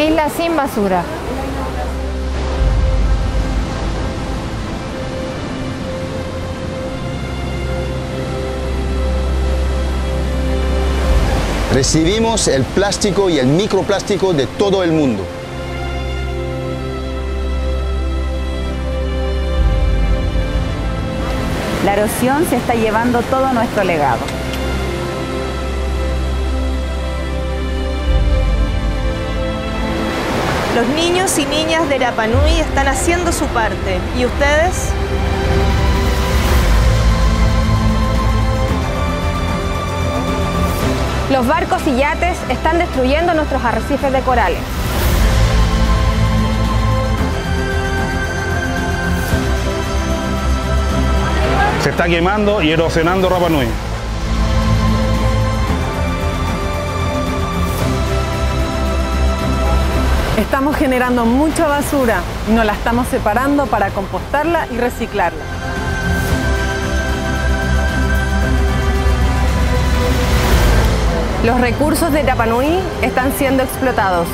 isla sin basura. Recibimos el plástico y el microplástico de todo el mundo. La erosión se está llevando todo nuestro legado. Los niños y niñas de Rapa Nui están haciendo su parte. ¿Y ustedes? Los barcos y yates están destruyendo nuestros arrecifes de corales. Se está quemando y erosionando Rapa Nui. Estamos generando mucha basura y nos la estamos separando para compostarla y reciclarla. Los recursos de Rapa Nui están siendo explotados.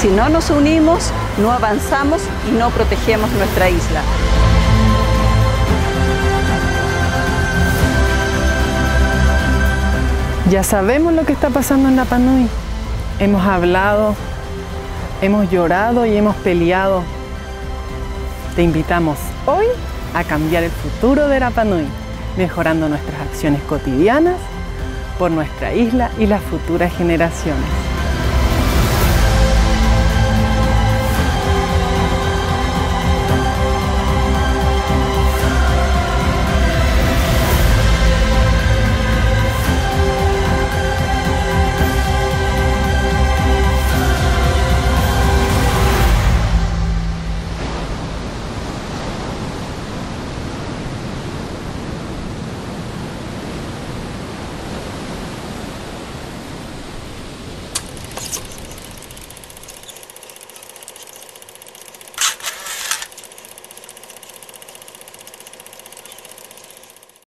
Si no nos unimos, no avanzamos y no protegemos nuestra isla. Ya sabemos lo que está pasando en Rapa Nui. Hemos hablado, hemos llorado y hemos peleado. Te invitamos hoy a cambiar el futuro de Rapa Nui, mejorando nuestras acciones cotidianas por nuestra isla y las futuras generaciones.